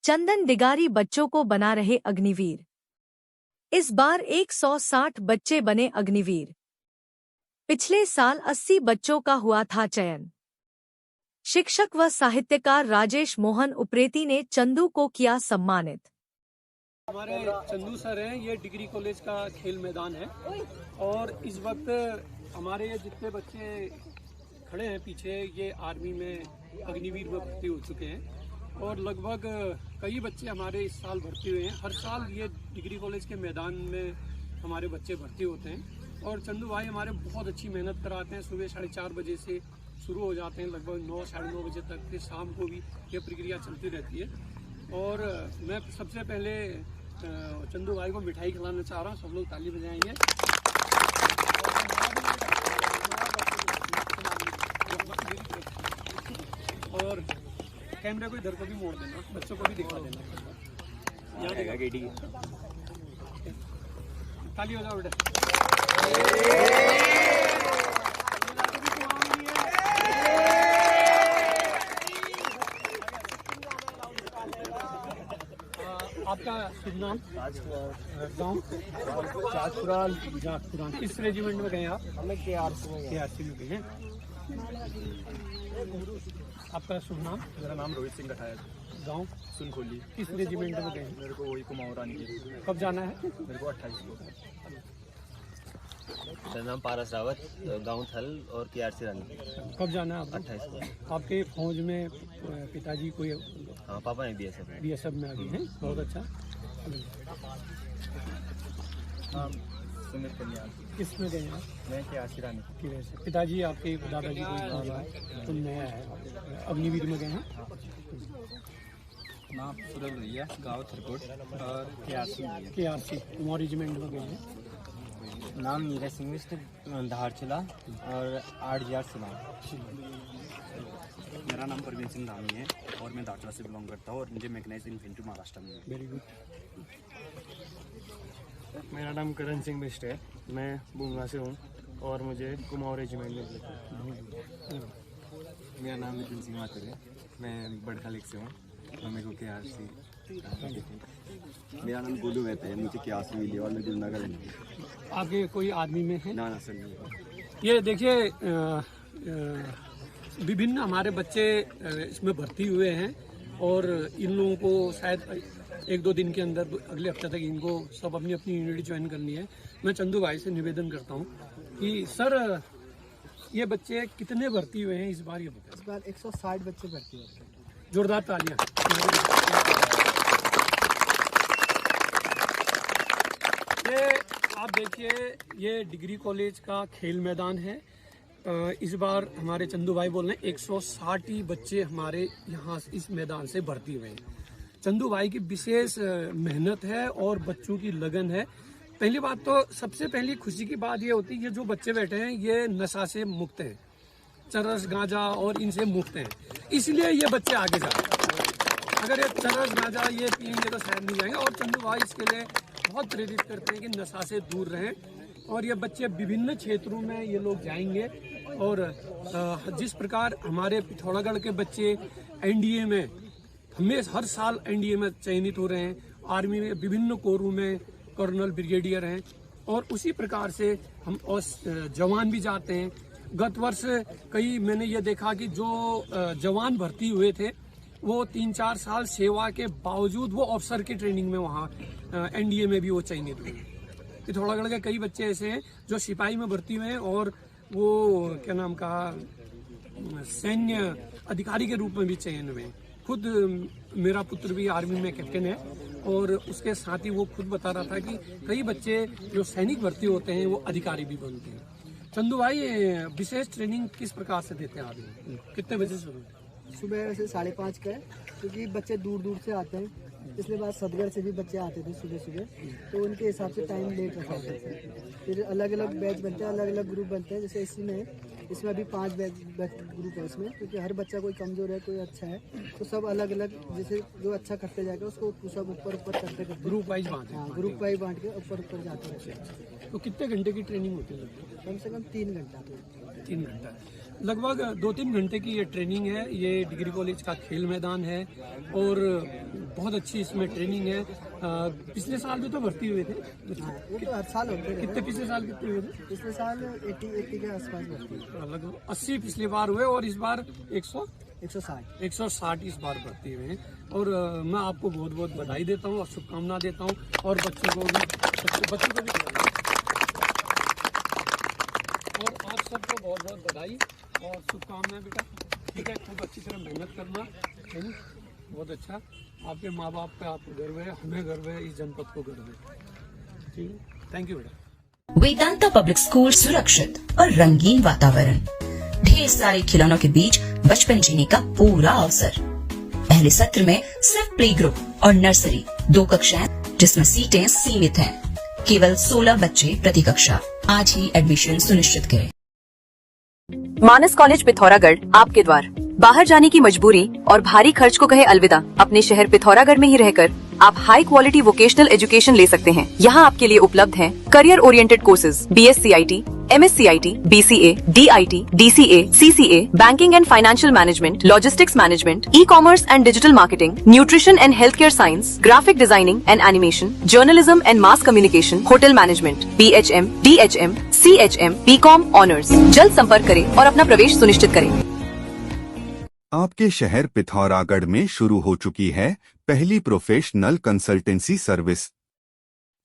चंदन डिगारी बच्चों को बना रहे अग्निवीर। इस बार 160 बच्चे बने अग्निवीर। पिछले साल 80 बच्चों का हुआ था चयन। शिक्षक व साहित्यकार राजेश मोहन उप्रेती ने चंदू को किया सम्मानित। हमारे चंदू सर हैं, ये डिग्री कॉलेज का खेल मैदान है और इस वक्त हमारे ये जितने बच्चे खड़े हैं पीछे, ये आर्मी में अग्निवीर में भर्ती हो चुके हैं और लगभग कई बच्चे हमारे इस साल भर्ती हुए हैं। हर साल ये डिग्री कॉलेज के मैदान में हमारे बच्चे भर्ती होते हैं और चंदू भाई हमारे बहुत अच्छी मेहनत कराते हैं। सुबह 4:30 बजे से शुरू हो जाते हैं, लगभग 9 साढ़े 9 बजे तक, फिर शाम को भी ये प्रक्रिया चलती रहती है। और मैं सबसे पहले चंदू भाई को मिठाई खिलाना चाह रहा हूँ। सब लोग ताली बजाएंगे। और कैमरे को इधर को भी मोड़ देना, बच्चों को भी दिखा देना। ताली बजाओ बेटा। आपका शुभ नाम? गाँव जागपुरा। किस रेजिमेंट में गए आप? हमें KRC में गए हैं। आपका शुभ नाम? मेरा नाम रोहित सिंह गठाया। गाँव सुनखोली। किस रेजिमेंट में गए? मेरे को वही कुमाऊं रानी के। कब जाना है? मेरे को 28 को। मेरा नाम पारस रावत, गाँव थल और KRC रानी। कब जाना है आपको? 28 को। आपके फौज में पिताजी कोई? हाँ, पापा ने BSF में आगे हैं। बहुत अच्छा। सुमित कल्याण। किस में गए आप? मैं KRC रानी। पिताजी आपके दादाजी कोई तो नया है, अग्निवीर में गए हैं। नाम सुरल भैया, गाँव थरकोट और KRC कुमाऊं रेजिमेंट में गए हैं। नाम नीरज सिंह मिश्र, धारचूला और 8 जार सुना। मेरा नाम परवीन सिंह धामी है और मैं दाटला से बिलोंग करता हूँ और मुझे मैकेनाइज्ड इन्फेंट्री महाराष्ट्र में। Very good. मेरा नाम करण सिंह बिष्ट है, मैं बुंगा से हूँ और मुझे कुमाऊं रेजिमेंट में। मेरा नाम नितिन सिंह माथुर है, मैं बड़खालिक से हूँ और मेरे को KRC। मेरा नाम गोलू रहता है, मुझे KRC मिली और मैं गुरुनगर में। आपके कोई आदमी में है? ना सर नहीं। ये देखिए, विभिन्न हमारे बच्चे इसमें भर्ती हुए हैं और इन लोगों को शायद 1-2 दिन के अंदर, अगले हफ्ते तक इनको सब अपनी अपनी यूनिट ज्वाइन करनी है। मैं चंदू भाई से निवेदन करता हूँ कि सर, ये बच्चे कितने भर्ती हुए हैं इस बार? ये बताएं। इस बार 160 बच्चे भर्ती हुए हैं। जोरदार तालियां। ये आप देखिए, ये डिग्री कॉलेज का खेल मैदान है। इस बार हमारे चंदू भाई बोल रहे हैं 160 ही बच्चे हमारे यहाँ इस मैदान से भर्ती हुए हैं। चंदू भाई की विशेष मेहनत है और बच्चों की लगन है। पहली बात तो, सबसे पहली खुशी की बात ये होती है, ये जो बच्चे बैठे हैं ये नशा से मुक्त हैं, चरस गांजा और इनसे मुक्त हैं, इसलिए ये बच्चे आगे जा रहे हैं। अगर ये चरस गांजा ये पियेंगे तो शायद नहीं जाएंगे। और चंदू भाई इसके लिए बहुत प्रेरित करते हैं कि नशा से दूर रहें और ये बच्चे विभिन्न क्षेत्रों में ये लोग जाएंगे। और जिस प्रकार हमारे पिथौरागढ़ के बच्चे NDA में हर साल NDA में चयनित हो रहे हैं, आर्मी में विभिन्न कोरों में कर्नल ब्रिगेडियर हैं, और उसी प्रकार से हम जवान भी जाते हैं। गत वर्ष मैंने ये देखा कि जो जवान भर्ती हुए थे वो 3-4 साल सेवा के बावजूद वो अफसर की ट्रेनिंग में वहाँ NDA में भी वो चयनित हुए। पिथौरागढ़ के कई बच्चे ऐसे हैं जो सिपाही में भर्ती हुए हैं और वो क्या नाम कहा, सैन्य अधिकारी के रूप में भी चयन हुए। खुद मेरा पुत्र भी आर्मी में कैप्टन है और उसके साथ ही वो खुद बता रहा था कि कई बच्चे जो सैनिक भर्ती होते हैं वो अधिकारी भी बनते हैं। चंदू भाई, विशेष ट्रेनिंग किस प्रकार से देते हैं आप? कितने बजे शुरू? सुबह से 5:30 का है, क्योंकि बच्चे दूर दूर से आते हैं। पिछले बार सदगढ़ से भी बच्चे आते थे सुबह सुबह, तो उनके हिसाब से टाइम लेट रखा होता है। फिर अलग अलग बैच बनते हैं, अलग अलग ग्रुप बनते हैं। जैसे इसमें अभी 5 बैच ग्रुप है इसमें, क्योंकि हर बच्चा कोई कमज़ोर है, कोई अच्छा है, तो सब अलग अलग, जैसे जो अच्छा करते जाएगा उसको सब ऊपर करते ग्रुप वाइज बांट। हाँ, ग्रुप वाइज बांट के ऊपर जाते हैं। तो कितने घंटे की ट्रेनिंग होती है? कम से कम 3 घंटा। 3 घंटा। लगभग 2-3 घंटे की ये ट्रेनिंग है। ये डिग्री कॉलेज का खेल मैदान है और बहुत अच्छी इसमें ट्रेनिंग है। पिछले साल भी तो भर्ती हुए थे। ये तो हर साल होते हैं। कितने पिछले साल कितने हुए थे? पिछले साल 80 के आसपास भर्ती हुई। लगभग 80 पिछली बार हुए और इस बार 160 160 इस बार भर्ती हुए हैं। और मैं आपको बहुत बहुत बधाई देता हूँ और शुभकामना देता हूँ और बच्चों को भी और आप सबको बहुत बहुत बधाई और शुभकामनाएं बेटा। ठीक है, खूब अच्छी तरह मेहनत करना है ना। बहुत अच्छा, आपके माँ बाप पे आपको गर्व है, हमें गर्व है, इस जनपद को गर्व है। ठीक है, थैंक यू बेटा। वेदांता पब्लिक स्कूल सुरक्षित और रंगीन वातावरण, ढेर सारे खिलौनों के बीच बचपन जीने का पूरा अवसर। पहले सत्र में सिर्फ प्ले ग्रुप और नर्सरी 2 कक्षाएं जिसमें सीटें सीमित हैं। केवल 16 बच्चे प्रति कक्षा। आज ही एडमिशन सुनिश्चित करें। मानस कॉलेज पिथौरागढ़ आपके द्वार। बाहर जाने की मजबूरी और भारी खर्च को कहे अलविदा, अपने शहर पिथौरागढ़ में ही रहकर आप हाई क्वालिटी वोकेशनल एजुकेशन ले सकते हैं। यहाँ आपके लिए उपलब्ध हैं career oriented courses BSCIT, MSCIT, BCA, DIT, DCA, CCA, banking and financial management, logistics management, e-commerce and digital marketing, nutrition and health care science, graphic designing and animation, journalism and mass communication, hotel management, BHM, DHM, CHM, BCom honours. जल्द संपर्क करें और अपना प्रवेश सुनिश्चित करें। आपके शहर पिथौरागढ़ में शुरू हो चुकी है पहली प्रोफेशनल कंसल्टेंसी सर्विस।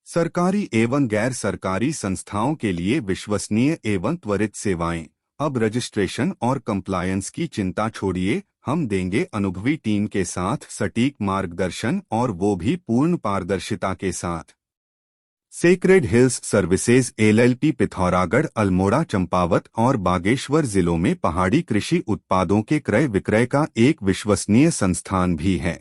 सरकारी एवं गैर सरकारी संस्थाओं के लिए विश्वसनीय एवं त्वरित सेवाएं। अब रजिस्ट्रेशन और कंप्लायंस की चिंता छोड़िए, हम देंगे अनुभवी टीम के साथ सटीक मार्गदर्शन और वो भी पूर्ण पारदर्शिता के साथ। Sacred hills services LLP Pithoragarh, Almora, Champawat और बागेश्वर जिलों में पहाड़ी कृषि उत्पादों के क्रय विक्रय का एक विश्वसनीय संस्थान भी है।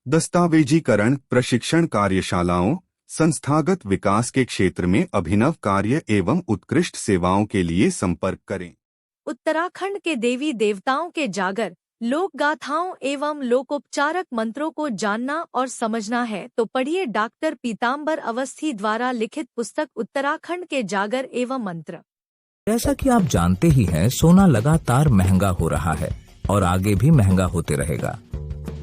दस्तावेजीकरण, प्रशिक्षण कार्यशालाओं, संस्थागत विकास के क्षेत्र में अभिनव कार्य एवं उत्कृष्ट सेवाओं के लिए संपर्क करें। उत्तराखंड के देवी देवताओं के जागर, लोक गाथाओं एवं लोकोपचारक मंत्रों को जानना और समझना है तो पढ़िए डॉक्टर पीताम्बर अवस्थी द्वारा लिखित पुस्तक उत्तराखंड के जागर एवं मंत्र। जैसा कि आप जानते ही हैं, सोना लगातार महंगा हो रहा है और आगे भी महंगा होते रहेगा।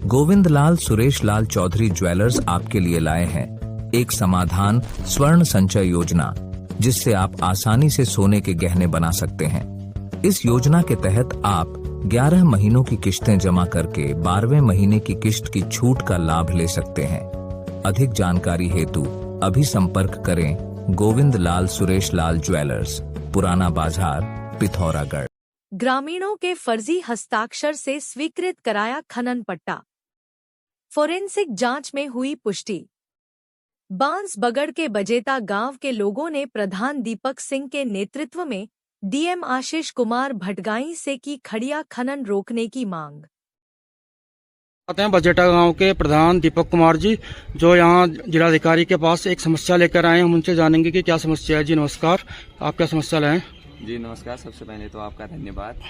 गोविंद लाल सुरेश लाल चौधरी ज्वेलर्स आपके लिए लाए हैं एक समाधान स्वर्ण संचय योजना, जिससे आप आसानी से सोने के गहने बना सकते हैं। इस योजना के तहत आप 11 महीनों की किश्तें जमा करके 12वें महीने की किश्त की छूट का लाभ ले सकते हैं। अधिक जानकारी हेतु अभी संपर्क करें गोविंद लाल सुरेश लाल ज्वेलर्स, पुराना बाजार, पिथौरागढ़। ग्रामीणों के फर्जी हस्ताक्षर से स्वीकृत कराया खनन पट्टा, फोरेंसिक जांच में हुई पुष्टि। बांसबगड़ के बजेता गांव के लोगों ने प्रधान दीपक सिंह के नेतृत्व में DM आशीष कुमार भटगाई से की खड़िया खनन रोकने की मांग। आते हैं बजेटा गांव के प्रधान दीपक कुमार जी, जो यहां जिलाधिकारी के पास एक समस्या लेकर आए हैं। हम उनसे जानेंगे कि क्या समस्या है। जी नमस्कार, आप क्या समस्या लाए? जी नमस्कार, सबसे पहले तो आपका धन्यवाद।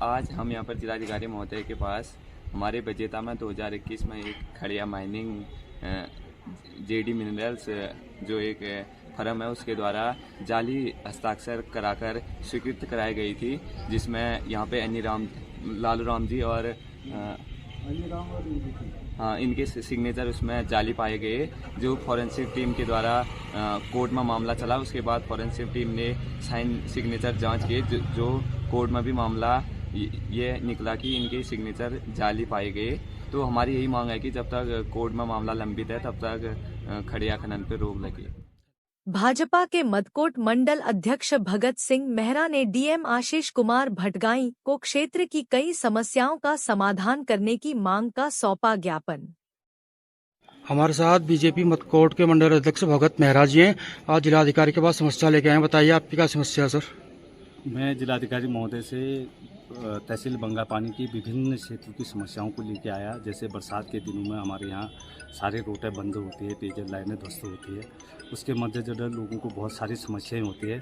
आज हम यहाँ पर जिलाधिकारी महोदय के पास हमारे बजेटा में 2021 में एक खड़िया माइनिंग JD मिनरल्स जो एक फर्म है उसके द्वारा जाली हस्ताक्षर कराकर स्वीकृत कराई गई थी, जिसमें यहाँ पे लालू राम जी और हाँ इनके सिग्नेचर उसमें जाली पाए गए। जो फॉरेंसिक टीम के द्वारा कोर्ट में मामला चला, उसके बाद फॉरेंसिक टीम ने साइन सिग्नेचर जांच किए, जो कोर्ट में भी मामला ये निकला कि इनके सिग्नेचर जाली पाए गए। तो हमारी यही मांग है कि जब तक कोर्ट में मामला लंबित है तब तक खड़िया खनन पर रोक लगे। भाजपा के मदकोट मंडल अध्यक्ष भगत सिंह मेहरा ने DM आशीष कुमार भटगाई को क्षेत्र की कई समस्याओं का समाधान करने की मांग का सौंपा ज्ञापन। हमारे साथ बीजेपी मदकोट के मंडल अध्यक्ष भगत मेहरा जी हैं। आज जिलाधिकारी के पास समस्या लेके आए हैं, बताइए आपकी क्या समस्या है सर? मैं जिलाधिकारी महोदय से तहसील बंगापानी की विभिन्न क्षेत्रों की समस्याओं को लेके आया। जैसे बरसात के दिनों में हमारे यहाँ सारे रोटें बंद होती है, पेयजल लाइनें ध्वस्त होती है, उसके मद्देनजर लोगों को बहुत सारी समस्याएं होती है।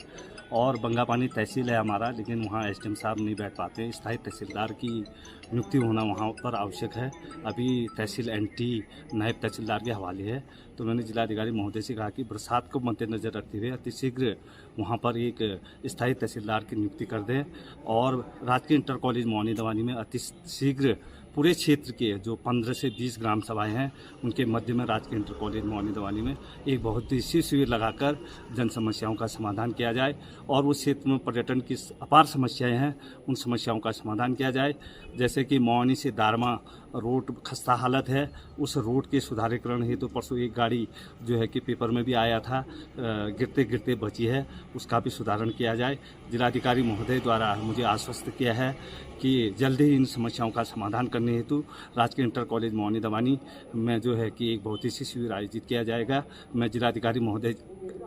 और बंगापानी तहसील है हमारा, लेकिन वहाँ एसडीएम साहब नहीं बैठ पाते। स्थायी तहसीलदार की नियुक्ति होना वहाँ पर आवश्यक है। अभी तहसील एनटी नायब तहसीलदार के हवाले है। तो मैंने जिलाधिकारी महोदय से कहा कि बरसात को मद्देनजर रखते हुए अतिशीघ्र वहाँ पर एक स्थायी तहसीलदार की नियुक्ति कर दें और राजकीय इंटर कॉलेज मोहानी दवानी में अतिशीघ्र पूरे क्षेत्र के जो 15 से 20 ग्राम सभाएं हैं उनके मध्य में राजकीय इंटर कॉलेज मोहानी दवानी में एक बहुउद्देशीय शिविर लगाकर जन समस्याओं का समाधान किया जाए और उस क्षेत्र में पर्यटन की अपार समस्याएं हैं, उन समस्याओं का समाधान किया जाए। जैसे कि मोहानी से दारमा रोड खस्ता हालत है, उस रोड के सुधारीकरण हेतु परसों एक गाड़ी जो है कि पेपर में भी आया था, गिरते गिरते बची है, उसका भी सुधारण किया जाए। जिलाधिकारी महोदय द्वारा मुझे आश्वस्त किया है कि जल्द ही इन समस्याओं का समाधान करने हेतु राजकीय इंटर कॉलेज मोहानी दवानी में जो है कि एक बहुत ही शिविर आयोजित किया जाएगा। मैं जिलाधिकारी महोदय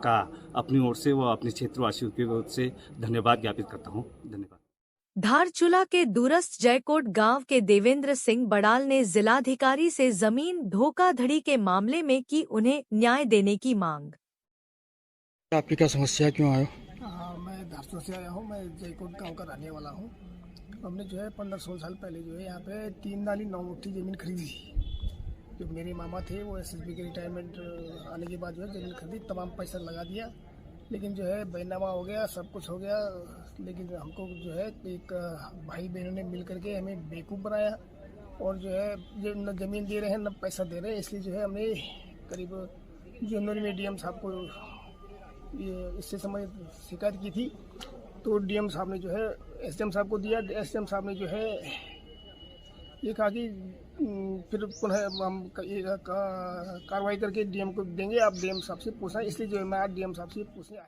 का अपनी ओर से व अपने क्षेत्रवासियों की ओर से धन्यवाद ज्ञापित करता हूँ। धन्यवाद। धारचूला के दूरस्थ जयकोट गांव के देवेंद्र सिंह बड़ाल ने जिलाधिकारी से जमीन धोखाधड़ी के मामले में की उन्हें न्याय देने की मांग। आपकी क्या समस्या, क्यों आए? मैं धारचूला से आया हूँ। मैं जयकोट गांव का रहने वाला हूँ। हमने जो है 15-16 साल पहले जो है यहाँ पे 3 नाली 9 मुट्ठी ज़मीन खरीदी। जो मेरे मामा थे वो एसएसबी के रिटायरमेंट आने के बाद जो है ज़मीन खरीदी, तमाम पैसा लगा दिया, लेकिन जो है बैनामा हो गया, सब कुछ हो गया। लेकिन हमको जो है एक भाई बहनों ने मिल करके हमें बेवकूफ़ बनाया और जो है जो न ज़मीन दे रहे हैं न पैसा दे रहे हैं। इसलिए जो है हमने करीब जनवरी में डीएम साहब को ये इससे समय शिकायत की थी। तो डीएम साहब ने जो है एसडीएम साहब को दिया। एसडीएम साहब ने जो है ये कहा कि फिर पुनः हम कार्रवाई करके डीएम को देंगे, आप डीएम साहब से पूछना। इसलिए जो है मैं आज डीएम साहब से पूछने आया।